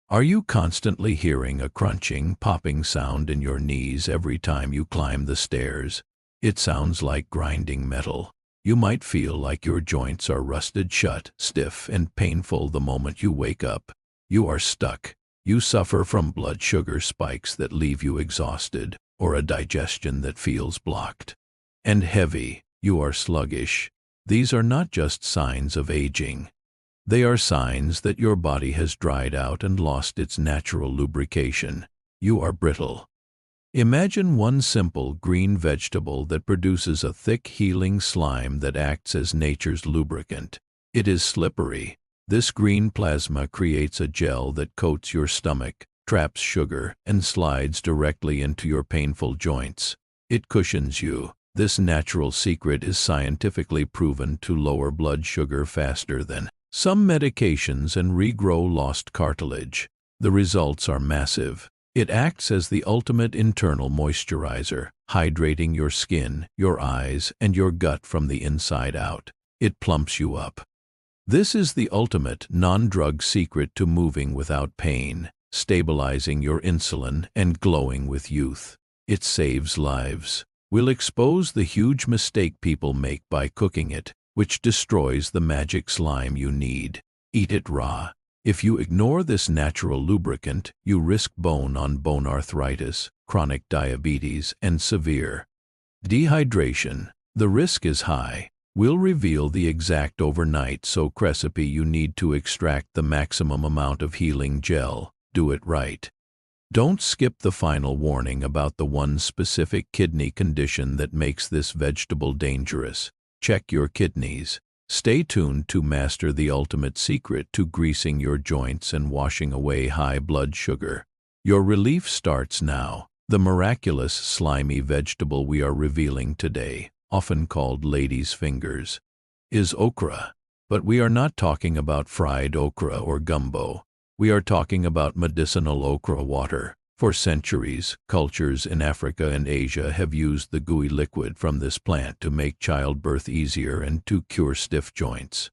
Are you constantly hearing a crunching, popping sound in your knees every time you climb the stairs? It sounds like grinding metal. You might feel like your joints are rusted shut, stiff and painful the moment you wake up. You are stuck. You suffer from blood sugar spikes that leave you exhausted, or a digestion that feels blocked. And heavy. You are sluggish. These are not just signs of aging. They are signs that your body has dried out and lost its natural lubrication. You are brittle. Imagine one simple green vegetable that produces a thick, healing slime that acts as nature's lubricant. It is slippery. This green plasma creates a gel that coats your stomach, traps sugar, and slides directly into your painful joints. It cushions you. This natural secret is scientifically proven to lower blood sugar faster than some medications and regrow lost cartilage. The results are massive. It acts as the ultimate internal moisturizer, hydrating your skin, your eyes, and your gut from the inside out. It plumps you up. This is the ultimate non-drug secret to moving without pain, stabilizing your insulin, and glowing with youth. It saves lives. We'll expose the huge mistake people make by cooking it, which destroys the magic slime you need. Eat it raw. If you ignore this natural lubricant, you risk bone-on-bone arthritis, chronic diabetes, and severe dehydration. The risk is high. We'll reveal the exact overnight soak recipe you need to extract the maximum amount of healing gel. Do it right. Don't skip the final warning about the one specific kidney condition that makes this vegetable dangerous. Check your kidneys. Stay tuned to master the ultimate secret to greasing your joints and washing away high blood sugar. Your relief starts now. The miraculous, slimy vegetable we are revealing today, often called ladies' fingers, is okra. But we are not talking about fried okra or gumbo. We are talking about medicinal okra water. For centuries, cultures in Africa and Asia have used the gooey liquid from this plant to make childbirth easier and to cure stiff joints.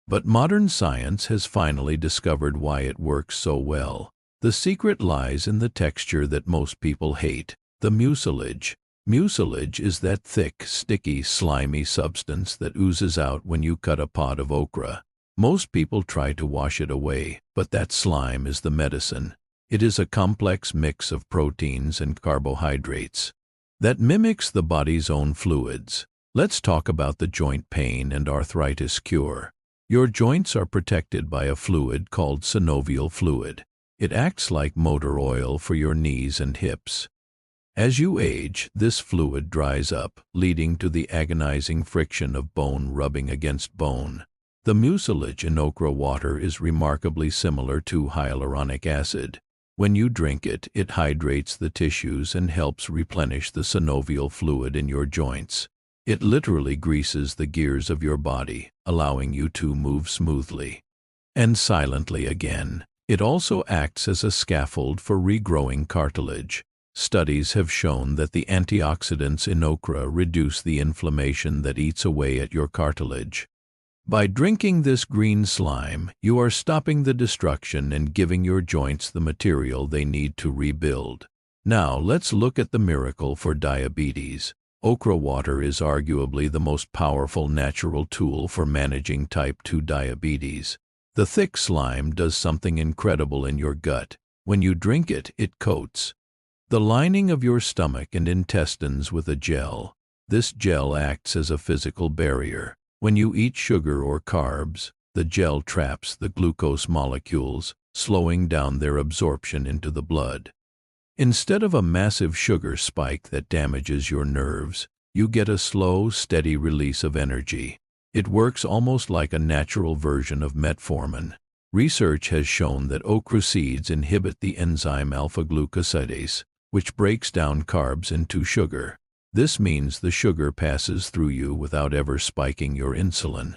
But modern science has finally discovered why it works so well. The secret lies in the texture that most people hate, the mucilage. Mucilage is that thick, sticky, slimy substance that oozes out when you cut a pod of okra. Most people try to wash it away, but that slime is the medicine. It is a complex mix of proteins and carbohydrates that mimics the body's own fluids. Let's talk about the joint pain and arthritis cure. Your joints are protected by a fluid called synovial fluid. It acts like motor oil for your knees and hips. As you age, this fluid dries up, leading to the agonizing friction of bone rubbing against bone. The mucilage in okra water is remarkably similar to hyaluronic acid. When you drink it, it hydrates the tissues and helps replenish the synovial fluid in your joints. It literally greases the gears of your body, allowing you to move smoothly and silently again. It also acts as a scaffold for regrowing cartilage. Studies have shown that the antioxidants in okra reduce the inflammation that eats away at your cartilage. By drinking this green slime, you are stopping the destruction and giving your joints the material they need to rebuild. Now, let's look at the miracle for diabetes. Okra water is arguably the most powerful natural tool for managing type 2 diabetes. The thick slime does something incredible in your gut. When you drink it, it coats the lining of your stomach and intestines with a gel. This gel acts as a physical barrier. When you eat sugar or carbs, the gel traps the glucose molecules, slowing down their absorption into the blood. Instead of a massive sugar spike that damages your nerves, you get a slow, steady release of energy. It works almost like a natural version of metformin. Research has shown that okra seeds inhibit the enzyme alpha-glucosidase, which breaks down carbs into sugar. This means the sugar passes through you without ever spiking your insulin.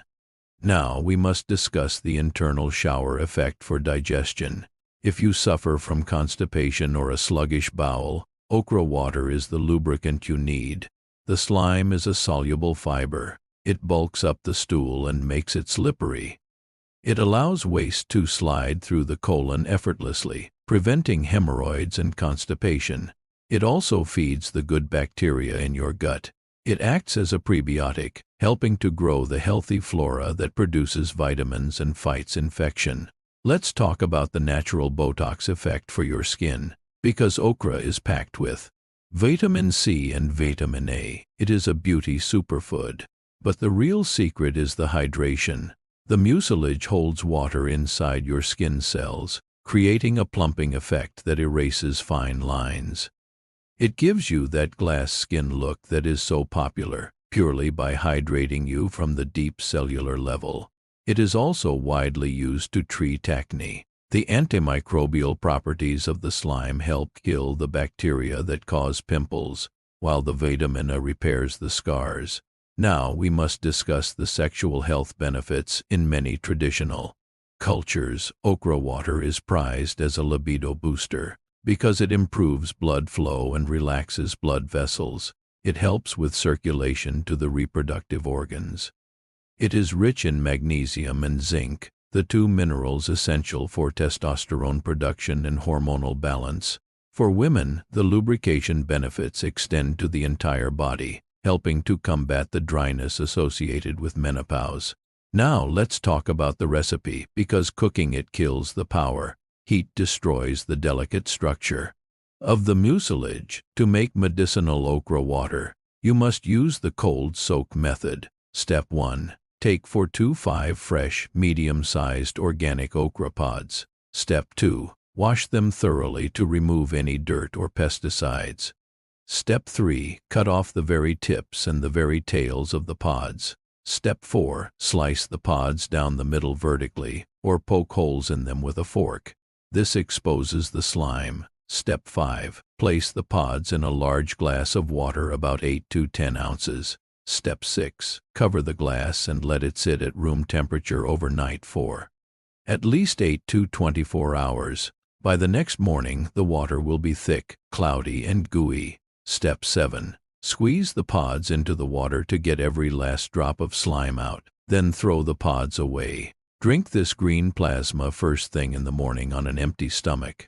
Now we must discuss the internal shower effect for digestion. If you suffer from constipation or a sluggish bowel, okra water is the lubricant you need. The slime is a soluble fiber. It bulks up the stool and makes it slippery. It allows waste to slide through the colon effortlessly, preventing hemorrhoids and constipation. It also feeds the good bacteria in your gut. It acts as a prebiotic, helping to grow the healthy flora that produces vitamins and fights infection. Let's talk about the natural Botox effect for your skin. Because okra is packed with vitamin C and vitamin A, it is a beauty superfood. But the real secret is the hydration. The mucilage holds water inside your skin cells, creating a plumping effect that erases fine lines. It gives you that glass skin look that is so popular, purely by hydrating you from the deep cellular level. It is also widely used to treat acne. The antimicrobial properties of the slime help kill the bacteria that cause pimples, while the vitamin A repairs the scars. Now we must discuss the sexual health benefits. In many traditional cultures, okra water is prized as a libido booster. Because it improves blood flow and relaxes blood vessels, it helps with circulation to the reproductive organs. It is rich in magnesium and zinc, the two minerals essential for testosterone production and hormonal balance. For women, the lubrication benefits extend to the entire body, helping to combat the dryness associated with menopause. Now let's talk about the recipe, because cooking it kills the power. Heat destroys the delicate structure of the mucilage. To make medicinal okra water, you must use the cold soak method. Step 1. Take 4 to 5 fresh, medium-sized organic okra pods. Step 2. Wash them thoroughly to remove any dirt or pesticides. Step 3. Cut off the very tips and the very tails of the pods. Step 4. Slice the pods down the middle vertically, or poke holes in them with a fork. This exposes the slime. Step 5. Place the pods in a large glass of water about 8 to 10 ounces. Step 6. Cover the glass and let it sit at room temperature overnight for at least 8 to 24 hours. By the next morning, the water will be thick, cloudy, and gooey. Step 7. Squeeze the pods into the water to get every last drop of slime out. Then throw the pods away. Drink this green plasma first thing in the morning on an empty stomach.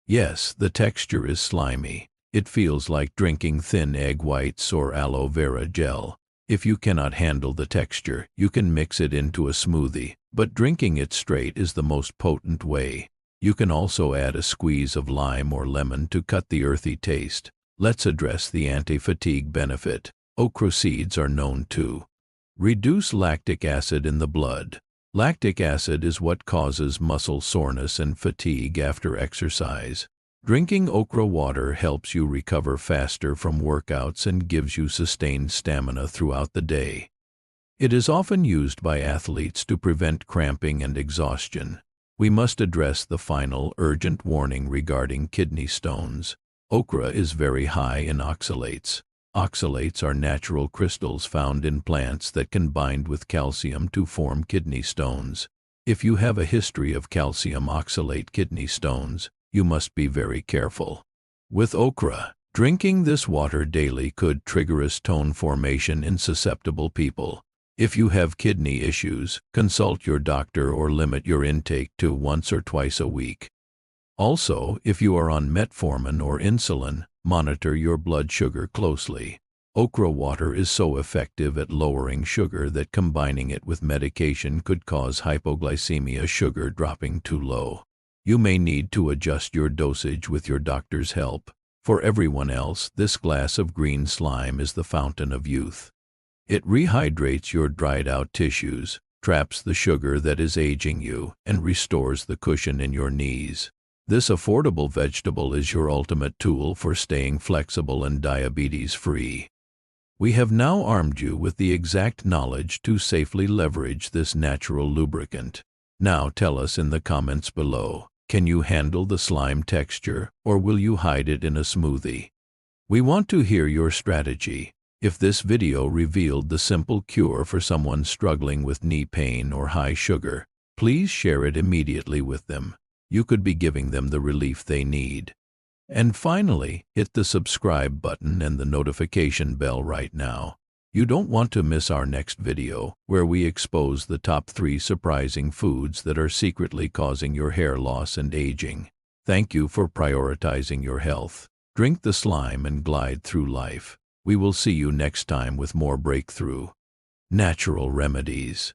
Yes, the texture is slimy. It feels like drinking thin egg whites or aloe vera gel. If you cannot handle the texture, you can mix it into a smoothie, but drinking it straight is the most potent way. You can also add a squeeze of lime or lemon to cut the earthy taste. Let's address the anti-fatigue benefit. Okra seeds are known to reduce lactic acid in the blood. Lactic acid is what causes muscle soreness and fatigue after exercise. Drinking okra water helps you recover faster from workouts and gives you sustained stamina throughout the day. It is often used by athletes to prevent cramping and exhaustion. We must address the final, urgent warning regarding kidney stones. Okra is very high in oxalates. Oxalates are natural crystals found in plants that can bind with calcium to form kidney stones. If you have a history of calcium oxalate kidney stones, you must be very careful. With okra, drinking this water daily could trigger a stone formation in susceptible people. If you have kidney issues, consult your doctor or limit your intake to once or twice a week. Also, if you are on metformin or insulin, monitor your blood sugar closely. Okra water is so effective at lowering sugar that combining it with medication could cause hypoglycemia, sugar dropping too low. You may need to adjust your dosage with your doctor's help. For everyone else, this glass of green slime is the fountain of youth. It rehydrates your dried-out tissues, traps the sugar that is aging you, and restores the cushion in your knees. This affordable vegetable is your ultimate tool for staying flexible and diabetes-free. We have now armed you with the exact knowledge to safely leverage this natural lubricant. Now tell us in the comments below, can you handle the slime texture, or will you hide it in a smoothie? We want to hear your strategy. If this video revealed the simple cure for someone struggling with knee pain or high sugar, please share it immediately with them. You could be giving them the relief they need. And finally, hit the subscribe button and the notification bell right now. You don't want to miss our next video, where we expose the top 3 surprising foods that are secretly causing your hair loss and aging. Thank you for prioritizing your health. Drink the slime and glide through life. We will see you next time with more breakthrough natural remedies.